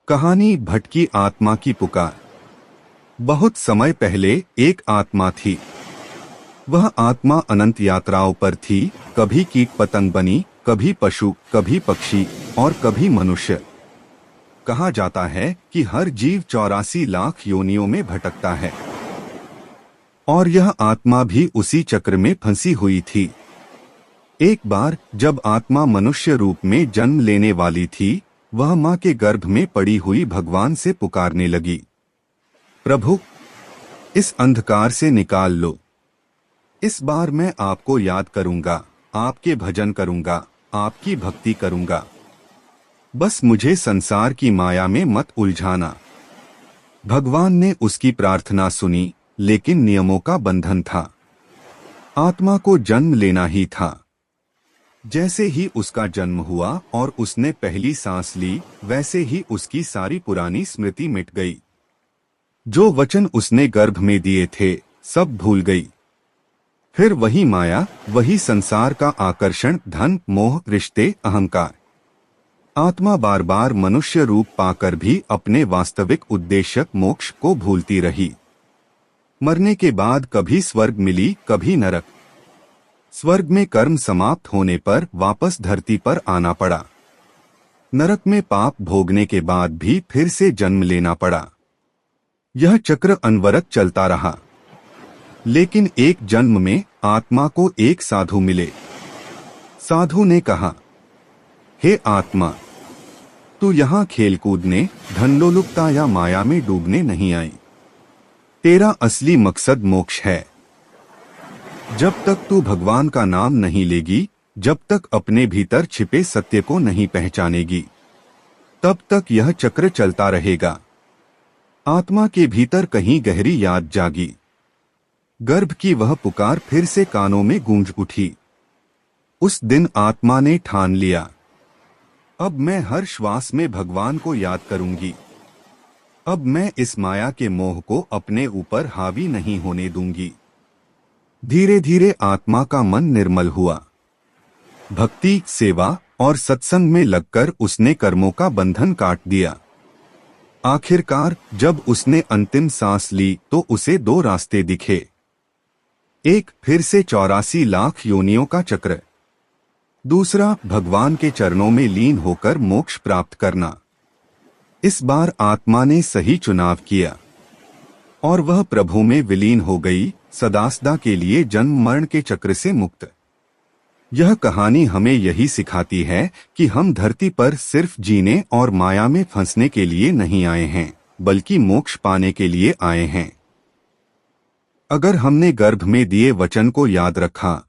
कहानी भटकी आत्मा की पुकार। बहुत समय पहले एक आत्मा थी। वह आत्मा अनंत यात्राओं पर थी। कभी कीट पतंग बनी, कभी पशु, कभी पक्षी और कभी मनुष्य। कहा जाता है कि हर जीव 84 लाख योनियों में भटकता है और यह आत्मा भी उसी चक्र में फंसी हुई थी। एक बार जब आत्मा मनुष्य रूप में जन्म लेने वाली थी, वह मां के गर्भ में पड़ी हुई भगवान से पुकारने लगी, प्रभु, इस अंधकार से निकाल लो। इस बार मैं आपको याद करूंगा, आपके भजन करूंगा, आपकी भक्ति करूंगा। बस मुझे संसार की माया में मत उलझाना। भगवान ने उसकी प्रार्थना सुनी, लेकिन नियमों का बंधन था। आत्मा को जन्म लेना ही था। जैसे ही उसका जन्म हुआ और उसने पहली सांस ली, वैसे ही उसकी सारी पुरानी स्मृति मिट गई। जो वचन उसने गर्भ में दिए थे, सब भूल गई। फिर वही माया, वही संसार का आकर्षण, धन, मोह, रिश्ते, अहंकार। आत्मा बार बार मनुष्य रूप पाकर भी अपने वास्तविक उद्देश्य मोक्ष को भूलती रही। मरने के बाद कभी स्वर्ग मिली, कभी नरक। स्वर्ग में कर्म समाप्त होने पर वापस धरती पर आना पड़ा। नरक में पाप भोगने के बाद भी फिर से जन्म लेना पड़ा। यह चक्र अनवरत चलता रहा। लेकिन एक जन्म में आत्मा को एक साधु मिले। साधु ने कहा, हे आत्मा, तू यहाँ खेल कूदने, धनलोलुपता या माया में डूबने नहीं आई। तेरा असली मकसद मोक्ष है। जब तक तू भगवान का नाम नहीं लेगी, जब तक अपने भीतर छिपे सत्य को नहीं पहचानेगी, तब तक यह चक्र चलता रहेगा। आत्मा के भीतर कहीं गहरी याद जागी। गर्भ की वह पुकार फिर से कानों में गूंज उठी। उस दिन आत्मा ने ठान लिया, अब मैं हर श्वास में भगवान को याद करूंगी। अब मैं इस माया के मोह को अपने ऊपर हावी नहीं होने दूंगी। धीरे धीरे आत्मा का मन निर्मल हुआ। भक्ति, सेवा और सत्संग में लगकर उसने कर्मों का बंधन काट दिया। आखिरकार जब उसने अंतिम सांस ली तो उसे दो रास्ते दिखे। एक, फिर से 84 लाख योनियों का चक्र। दूसरा, भगवान के चरणों में लीन होकर मोक्ष प्राप्त करना। इस बार आत्मा ने सही चुनाव किया और वह प्रभु में विलीन हो गई, सदासदा के लिए जन्म मरण के चक्र से मुक्त। यह कहानी हमें यही सिखाती है कि हम धरती पर सिर्फ जीने और माया में फंसने के लिए नहीं आए हैं, बल्कि मोक्ष पाने के लिए आए हैं। अगर हमने गर्भ में दिए वचन को याद रखा,